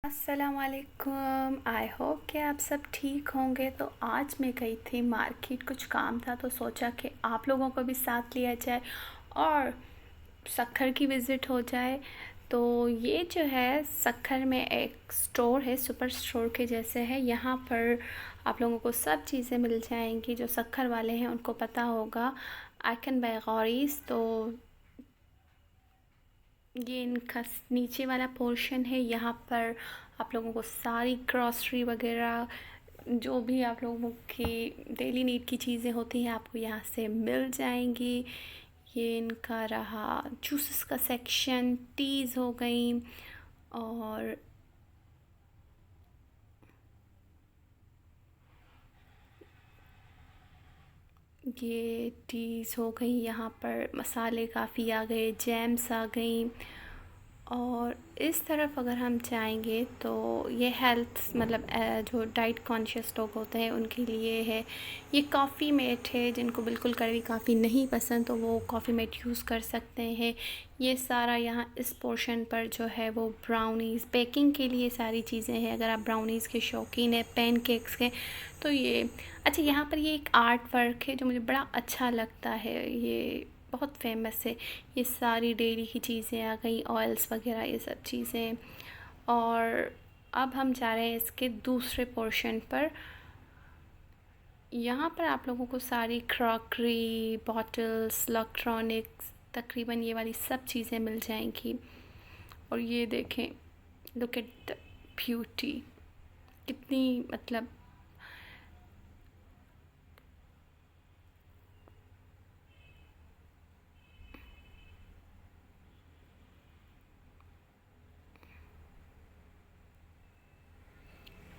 अस्सलामुअलैकुम। I hope कि आप सब ठीक होंगे। तो आज मैं गई थी मार्केट, कुछ काम था तो सोचा कि आप लोगों को भी साथ लिया जाए और सक्खर की विज़िट हो जाए। तो ये जो है सक्खर में एक स्टोर है, सुपर स्टोर के जैसे है। यहाँ पर आप लोगों को सब चीज़ें मिल जाएंगी। जो सक्खर वाले हैं उनको पता होगा। Icon by Gauri's. तो ये इनका नीचे वाला पोर्शन है। यहाँ पर आप लोगों को सारी ग्रॉसरी वगैरह जो भी आप लोगों की डेली नीड की चीज़ें होती हैं आपको यहाँ से मिल जाएंगी। ये इनका रहा जूसेस का सेक्शन, टीज़ हो गई और ये टीज़ हो गई। यहाँ पर मसाले काफ़ी आ गए, जैम्स आ गई। और इस तरफ अगर हम जाएंगे तो ये हेल्थ मतलब जो डाइट कॉन्शियस लोग होते हैं उनके लिए है। ये कॉफ़ी मेट है, जिनको बिल्कुल कड़वी कॉफ़ी नहीं पसंद तो वो कॉफ़ी मेट यूज़ कर सकते हैं। ये सारा यहाँ इस पोर्शन पर जो है वो ब्राउनीज़ बेकिंग के लिए सारी चीज़ें हैं। अगर आप ब्राउनीज़ के शौकीन हैं, पैन केक्स के, तो ये अच्छा। यहाँ पर ये एक आर्ट वर्क है जो मुझे बड़ा अच्छा लगता है। ये बहुत फेमस है। ये सारी डेयरी की चीज़ें आ गई, ऑयल्स वगैरह ये सब चीज़ें। और अब हम जा रहे हैं इसके दूसरे पोर्शन पर। यहाँ पर आप लोगों को सारी क्रॉकरी, बॉटल्स, इलेक्ट्रॉनिक्स, तकरीबन ये वाली सब चीज़ें मिल जाएंगी। और ये देखें, लुक एट द ब्यूटी, कितनी मतलब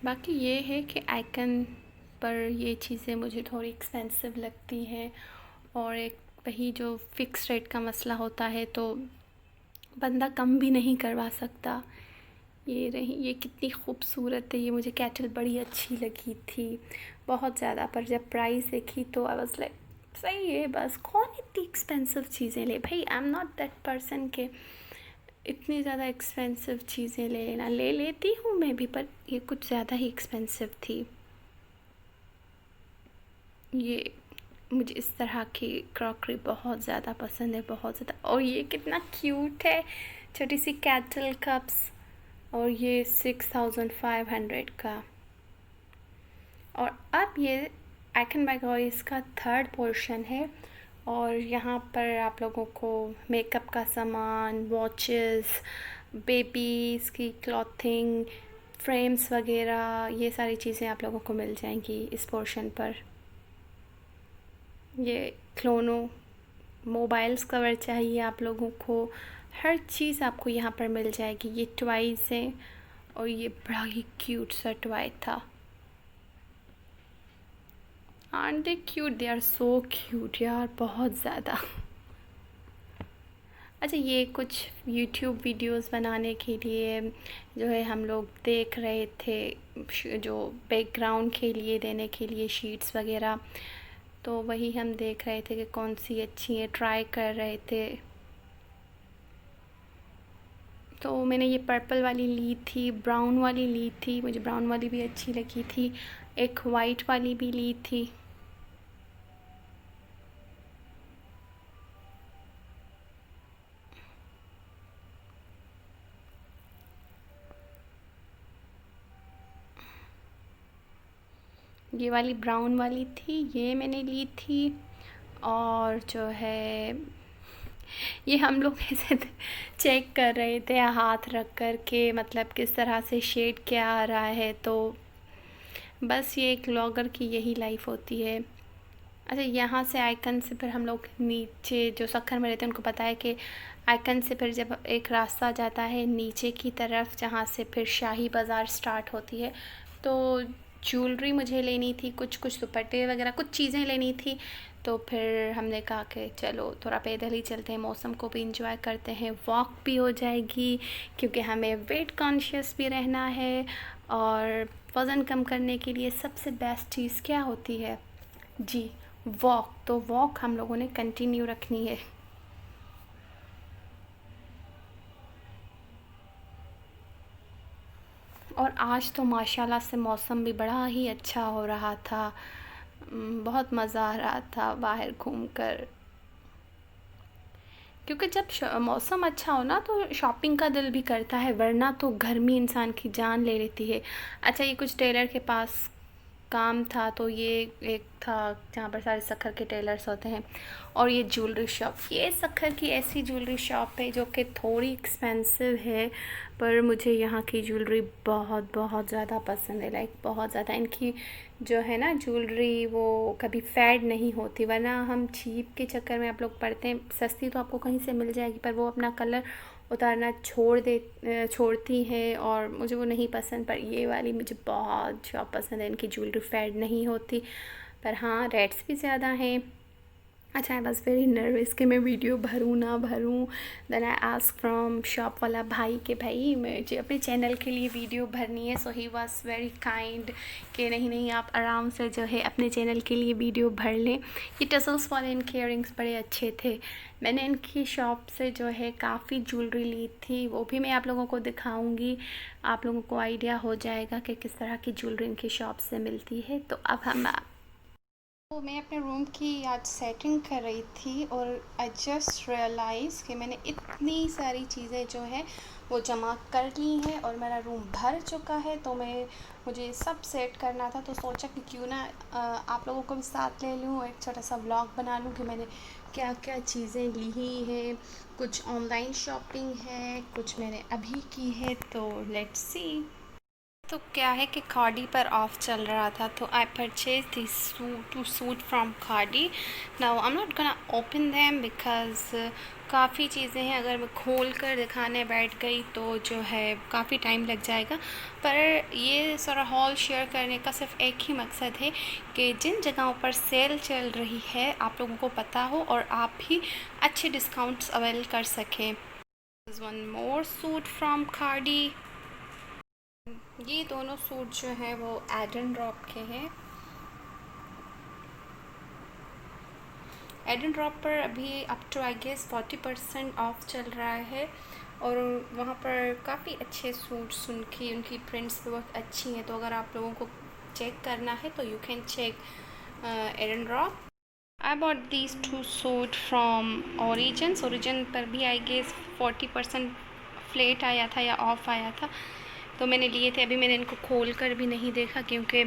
बाकी ये है कि आइकन पर ये चीज़ें मुझे थोड़ी एक्सपेंसिव लगती हैं। और एक वही जो फ़िक्स रेट का मसला होता है तो बंदा कम भी नहीं करवा सकता। ये रही, ये कितनी खूबसूरत है। ये मुझे कैटल बड़ी अच्छी लगी थी बहुत ज़्यादा, पर जब प्राइस देखी तो आई वाज लाइक सही है, बस कौन इतनी एक्सपेंसिव चीज़ें ले भाई। आई एम नॉट दैट पर्सन के इतनी ज़्यादा एक्सपेंसिव चीज़ें ले लेना। ले लेती हूँ मैं भी, पर ये कुछ ज़्यादा ही एक्सपेंसिव थी। ये मुझे इस तरह की क्रॉकरी बहुत ज़्यादा पसंद है, बहुत ज़्यादा। और ये कितना क्यूट है, छोटी सी कैटल कप्स। और ये 6500 का। और अब ये आइकन बाय गॉरीज का थर्ड पोर्शन है। और यहाँ पर आप लोगों को मेकअप का सामान, वॉचेस, बेबीज़ की क्लॉथिंग, फ्रेम्स वगैरह, ये सारी चीज़ें आप लोगों को मिल जाएंगी इस पोर्शन पर। ये क्लोनो मोबाइल्स कवर चाहिए आप लोगों को, हर चीज़ आपको यहाँ पर मिल जाएगी। ये टॉयज़ हैं और ये बड़ा ही क्यूट सा टॉय था। Are they cute? They are so cute यार, बहुत ज़्यादा। अच्छा, ये कुछ यूट्यूब वीडियोस बनाने के लिए जो है हम लोग देख रहे थे, जो बैकग्राउंड के लिए देने के लिए शीट्स वगैरह। तो वही हम देख रहे थे कि कौन सी अच्छी है, ट्राई कर रहे थे। तो मैंने ये पर्पल वाली ली थी, ब्राउन वाली ली थी, मुझे ब्राउन वाली भी अच्छी लगी थी। एक वाइट वाली भी ली थी। ये वाली ब्राउन वाली थी, ये मैंने ली थी। और जो है ये हम लोग ऐसे चेक कर रहे थे हाथ रख कर के, मतलब किस तरह से शेड क्या आ रहा है। तो बस ये एक व्लॉगर की यही लाइफ होती है। अच्छा, यहाँ से आइकन से फिर हम लोग नीचे, जो सक्खर में रहते हैं उनको पता है कि आइकन से फिर जब एक रास्ता जाता है नीचे की तरफ, जहाँ से फिर शाही बाज़ार स्टार्ट होती है। तो ज्वेलरी मुझे लेनी थी, कुछ कुछ दुपट्टे वगैरह कुछ चीज़ें लेनी थी। तो फिर हमने कहा कि चलो थोड़ा पैदल ही चलते हैं, मौसम को भी इंजॉय करते हैं, वॉक भी हो जाएगी, क्योंकि हमें वेट कॉन्शियस भी रहना है। और वज़न कम करने के लिए सबसे बेस्ट चीज़ क्या होती है जी? वॉक। तो वॉक हम लोगों ने कंटिन्यू रखनी है। और आज तो माशाल्लाह से मौसम भी बड़ा ही अच्छा हो रहा था। बहुत मज़ा आ रहा था बाहर घूमकर, क्योंकि जब मौसम अच्छा हो ना तो शॉपिंग का दिल भी करता है, वरना तो गर्मी इंसान की जान ले लेती है। अच्छा, ये कुछ टेलर के पास काम था, तो ये एक था जहाँ पर सारे सखर के टेलर्स होते हैं। और ये ज्वेलरी शॉप, ये सखर की ऐसी ज्वेलरी शॉप है जो कि थोड़ी एक्सपेंसिव है, पर मुझे यहाँ की ज्वेलरी बहुत बहुत ज़्यादा पसंद है। लाइक बहुत ज़्यादा इनकी जो है ना ज्वेलरी, वो कभी फेड नहीं होती, वरना हम चीप के चक्कर में आप लोग पड़ते हैं। सस्ती तो आपको कहीं से मिल जाएगी, पर वो अपना कलर उतारना छोड़ती है, और मुझे वो नहीं पसंद। पर ये वाली मुझे बहुत शॉप पसंद है, इनकी ज्वेलरी फेड नहीं होती, पर हाँ रेट्स भी ज़्यादा हैं। अच्छा, आई वॉज़ वेरी नर्वस कि मैं वीडियो भरूँ ना भरूँ। Then I ask from shop वाला भाई कि भाई मुझे अपने चैनल के लिए वीडियो भरनी है। सो ही वॉज़ वेरी काइंड कि नहीं नहीं, आप आराम से जो है अपने चैनल के लिए वीडियो भर लें। ये टसल्स वाले इनके इयरिंग्स बड़े अच्छे थे। मैंने इनकी शॉप से जो है काफ़ी ज्वेलरी ली थी, वो भी मैं आप लोगों को दिखाऊंगी। आप लोगों को आइडिया हो जाएगा कि किस तरह की ज्वेलरी इनकी शॉप से मिलती है। तो अब हम तो मैं अपने रूम की आज सेटिंग कर रही थी, और आई जस्ट रियलाइज़ कि मैंने इतनी सारी चीज़ें जो हैं वो जमा कर ली हैं, और मेरा रूम भर चुका है। तो मुझे सब सेट करना था, तो सोचा कि क्यों ना आप लोगों को भी साथ ले लूँ, एक छोटा सा व्लॉग बना लूँ कि मैंने क्या क्या चीज़ें ली हैं। कुछ ऑनलाइन शॉपिंग है, कुछ मैंने अभी की है, तो लेट्स सी। तो क्या है कि खाड़ी पर ऑफ चल रहा था, तो I purchase this suit from Khaadi. Now I am not gonna open them because काफ़ी चीज़ें हैं, अगर मैं खोल कर दिखाने बैठ गई तो जो है काफ़ी टाइम लग जाएगा। पर ये सारा हॉल शेयर करने का सिर्फ एक ही मकसद है कि जिन जगहों पर सेल चल रही है आप लोगों को पता हो, और आप भी अच्छे डिस्काउंट्स अवेल कर सकें। वन मोर सूट फ्रॉम खाड़ी। ये दोनों सूट जो हैं वो एडन ड्रॉप के हैं। एडन ड्रॉप पर अभी up to I guess 40% off चल रहा है, और वहाँ पर काफ़ी अच्छे सूट्स उनकी प्रिंट्स बहुत अच्छी हैं। तो अगर आप लोगों को चेक करना है तो you can check Edenrobe. I bought these two suits from Origins पर भी आई गेस 40% फ्लेट आया था या ऑफ आया था, तो मैंने लिए थे। अभी मैंने इनको खोल कर भी नहीं देखा, क्योंकि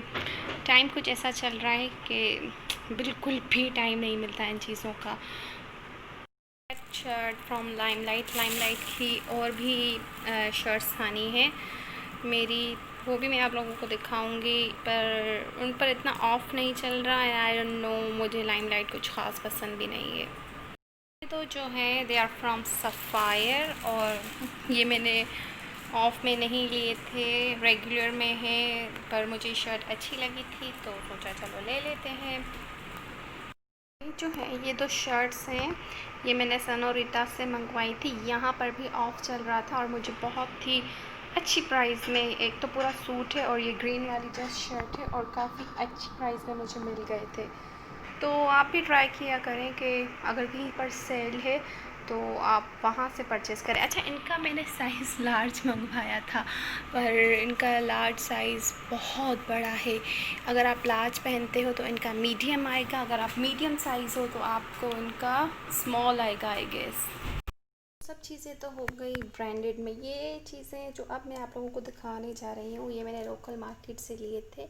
टाइम कुछ ऐसा चल रहा है कि बिल्कुल भी टाइम नहीं मिलता इन चीज़ों का। शर्ट फ्रॉम लाइमलाइट की और भी शर्ट्स आनी है मेरी, वो भी मैं आप लोगों को दिखाऊंगी, पर उन पर इतना ऑफ नहीं चल रहा है। आई डोंट नो, मुझे लाइमलाइट कुछ ख़ास पसंद भी नहीं है। तो जो है दे आर फ्रॉम सफ़ायर, और ये मैंने ऑफ में नहीं लिए थे, रेगुलर में है, पर मुझे शर्ट अच्छी लगी थी तो सोचा चलो ले लेते हैं। जो है ये दो शर्ट्स हैं, ये मैंने सनोरिटा से मंगवाई थी। यहाँ पर भी ऑफ चल रहा था, और मुझे बहुत ही अच्छी प्राइस में, एक तो पूरा सूट है और ये ग्रीन वाली जस्ट शर्ट है, और काफ़ी अच्छी प्राइस में मुझे मिल गए थे। तो आप भी ट्राई किया करें कि अगर कहीं पर सेल है तो आप वहाँ से परचेज़ करें। अच्छा, इनका मैंने साइज़ लार्ज मंगवाया था, पर इनका लार्ज साइज़ बहुत बड़ा है। अगर आप लार्ज पहनते हो तो इनका मीडियम आएगा, अगर आप मीडियम साइज़ हो तो आपको इनका स्मॉल आएगा आई गेस। सब चीज़ें तो हो गई ब्रांडेड में। ये चीज़ें जो अब मैं आप लोगों को दिखाने जा रही हूँ, ये मैंने लोकल मार्केट से लिए थे।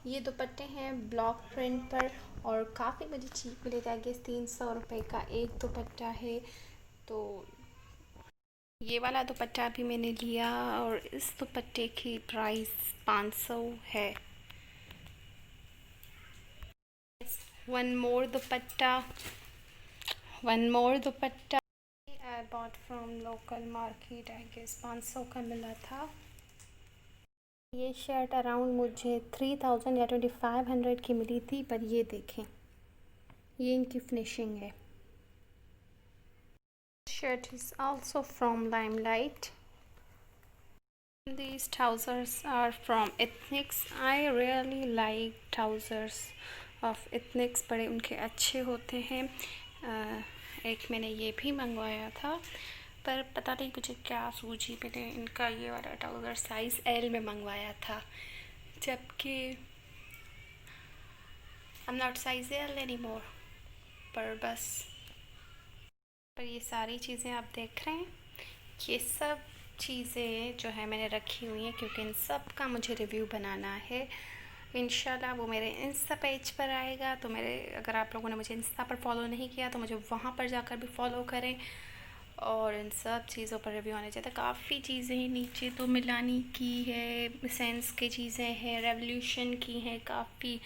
ये दुपट्टे हैं ब्लॉक प्रिंट पर, और काफ़ी मुझे चीप मिले थे। आई गेस 300 रुपये का एक दुपट्टा है। तो ये वाला दुपट्टा भी मैंने लिया, और इस दुपट्टे की प्राइस 500 है। One more dupatta, I bought from local market, I guess 500 का मिला था। ये शर्ट अराउंड मुझे 3000 या 2500 की मिली थी, पर ये देखें, ये इनकी फिनिशिंग है। Shirt is also from Limelight. These trousers are from Ethnics. I really like trousers of Ethnics, बड़े उनके अच्छे होते हैं। एक मैंने ये भी मंगवाया था, पर पता नहीं मुझे क्या सूझी, मैंने इनका ये वाला ट्राउज़र साइज़ एल में मंगवाया था, जबकि आई am not size L any more. पर बस, पर ये सारी चीज़ें आप देख रहे हैं, ये सब चीज़ें जो है मैंने रखी हुई हैं क्योंकि इन सब का मुझे रिव्यू बनाना है। इंशाल्लाह वो मेरे इंस्टा पेज पर आएगा, तो मेरे, अगर आप लोगों ने मुझे इंस्टा पर फॉलो नहीं किया तो मुझे वहाँ पर जाकर भी फॉलो करें, और इन सब चीज़ों पर रिव्यू आने चाहिए। काफ़ी चीज़ें हैं नीचे, तो मिलानी की है, सेंस की चीज़ें हैं, रेवोल्यूशन की हैं काफ़ी,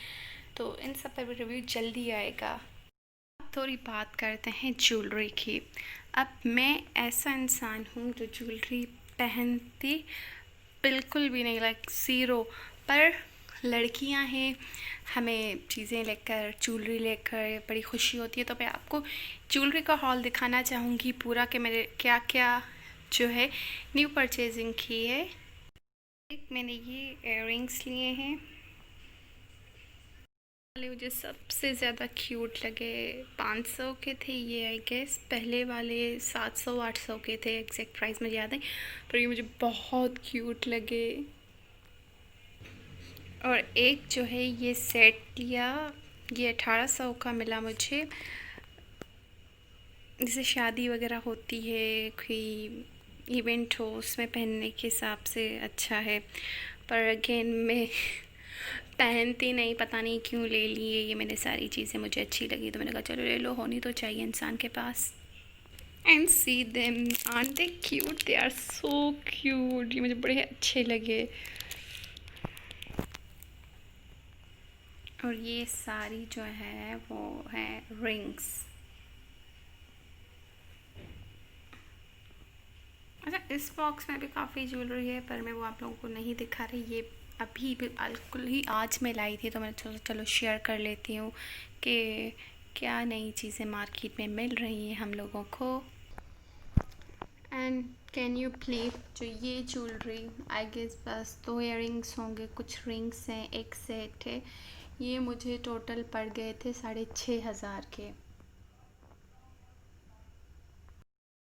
तो इन सब पर भी रिव्यू जल्दी आएगा। थोड़ी बात करते हैं ज्वेलरी की। अब मैं ऐसा इंसान हूँ जो ज्वेलरी पहनती बिल्कुल भी नहीं, लाइक ज़ीरो, पर लड़कियां हैं, हमें चीज़ें लेकर, ज्वेलरी लेकर बड़ी खुशी होती है। तो मैं आपको ज्वेलरी का हॉल दिखाना चाहूँगी पूरा, कि मेरे क्या क्या जो है न्यू परचेजिंग की है। एक मैंने ये इयररिंग्स लिए हैं, वाले मुझे सबसे ज़्यादा क्यूट लगे, 500 के थे ये, आई गेस पहले वाले 700-800 के थे, एग्जैक्ट प्राइस मुझे याद नहीं, पर ये मुझे बहुत क्यूट लगे। और एक जो है ये सेट लिया, ये 1800 का मिला मुझे, जैसे शादी वगैरह होती है, कोई इवेंट हो उसमें पहनने के हिसाब से अच्छा है, पर अगेन मैं पहनती नहीं, पता नहीं क्यों ले लिए। ये मैंने सारी चीज़ें मुझे अच्छी लगी तो मैंने कहा चलो ले लो, होनी तो चाहिए इंसान के पास। And see them, are they cute, they are so cute, ये मुझे बड़े अच्छे लगे। और ये सारी जो है वो है रिंग्स। अच्छा, इस बॉक्स में भी काफ़ी ज्वेलरी है, पर मैं वो आप लोगों को नहीं दिखा रही। ये अभी बिल्कुल ही आज मैं लाई थी, तो मैंने सोचा चलो शेयर कर लेती हूँ कि क्या नई चीज़ें मार्केट में मिल रही हैं हम लोगों को। एंड कैन यू प्लीज, जो ये ज्वेलरी, आई गेस बस 2 इयररिंग्स होंगे, कुछ रिंग्स हैं, एक सेट है, ये मुझे टोटल पड़ गए थे 6500 के।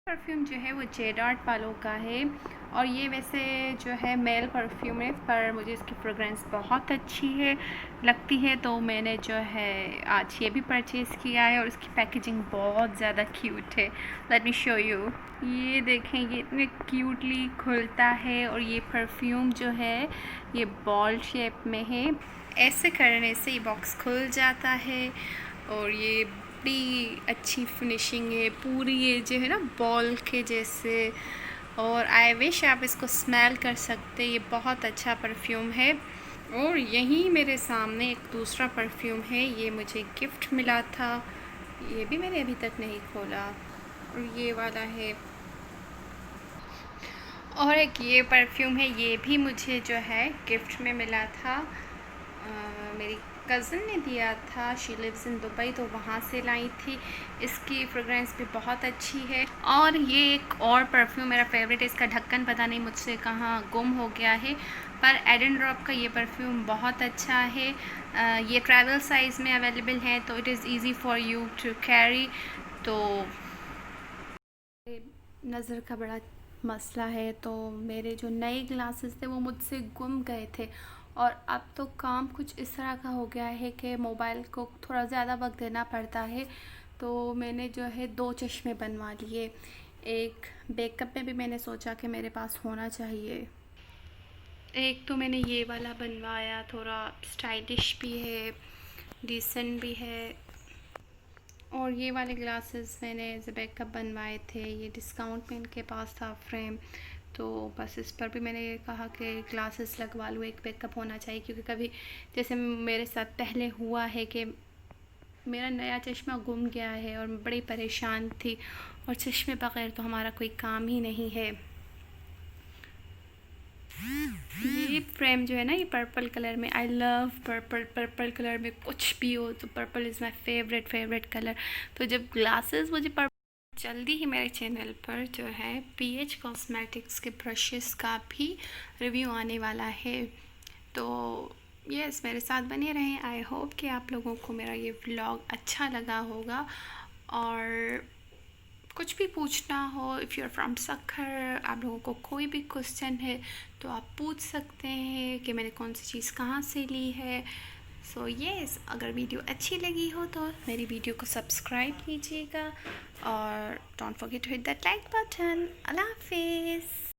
परफ्यूम जो है वो जेड आर्ट वालों का है, और ये वैसे जो है मेल परफ्यूम है, पर मुझे इसकी फ्रेगरेंस बहुत अच्छी है लगती है, तो मैंने जो है आज ये भी परचेज़ किया है। और इसकी पैकेजिंग बहुत ज़्यादा क्यूट है, लेट मी शो यू। ये देखें, ये इतने क्यूटली खुलता है, और ये परफ्यूम जो है ये बॉल शेप में है, ऐसे करने से ये बॉक्स खुल जाता है, और ये बड़ी अच्छी फिनिशिंग है पूरी, ये जो है ना बॉल के जैसे। और आई विश आप इसको स्मेल कर सकते, ये बहुत अच्छा परफ्यूम है। और यहीं मेरे सामने एक दूसरा परफ्यूम है, ये मुझे गिफ्ट मिला था, ये भी मैंने अभी तक नहीं खोला, और ये वाला है। और एक ये परफ्यूम है, ये भी मुझे जो है गिफ्ट में मिला था, मेरी कज़न ने दिया था, शी लिव्स इन दुबई, तो वहाँ से लाई थी। इसकी फ्रेगरेंस भी बहुत अच्छी है। और ये एक और परफ्यूम मेरा फेवरेट है, इसका ढक्कन पता नहीं मुझसे कहाँ गुम हो गया है, पर एड एंड ड्रॉप का ये परफ्यूम बहुत अच्छा है। ये ट्रैवल साइज़ में अवेलेबल है, तो it is easy for you to carry. तो नज़र का बड़ा मसला है, तो मेरे जो नए ग्लासेस थे वो मुझसे गुम गए थे, और अब तो काम कुछ इस तरह का हो गया है कि मोबाइल को थोड़ा ज़्यादा वक्त देना पड़ता है, तो मैंने जो है 2 चश्मे बनवा लिए। एक बैकअप में भी मैंने सोचा कि मेरे पास होना चाहिए। एक तो मैंने ये वाला बनवाया, थोड़ा स्टाइलिश भी है, डिसेंट भी है। और ये वाले ग्लासेस मैंने एज ए बैकअप बनवाए थे, ये डिस्काउंट में इनके पास था फ्रेम, तो बस इस पर भी मैंने कहा कि ग्लासेस लगवा लूँ, एक बैकअप होना चाहिए, क्योंकि कभी जैसे मेरे साथ पहले हुआ है कि मेरा नया चश्मा गुम गया है और मैं बड़ी परेशान थी, और चश्मे बग़ैर तो हमारा कोई काम ही नहीं है। ये फ्रेम जो है ना, ये पर्पल कलर में, I love purple, purple colour में कुछ भी हो तो purple is my favourite colour. तो जब ग्लासेस मुझे पर्पल, जल्दी ही मेरे चैनल पर जो है PH कॉस्मेटिक्स के ब्रशेस का भी रिव्यू आने वाला है, तो यस मेरे साथ बने रहें। आई होप कि आप लोगों को मेरा ये व्लॉग अच्छा लगा होगा, और कुछ भी पूछना हो, if you are from Sukkur, आप लोगों को कोई भी क्वेश्चन है तो आप पूछ सकते हैं कि मैंने कौन सी चीज़ कहाँ से ली है। सो येस, अगर वीडियो अच्छी लगी हो तो मेरी वीडियो को सब्सक्राइब कीजिएगा और don't forget to hit that like button. Allah हाफिज़।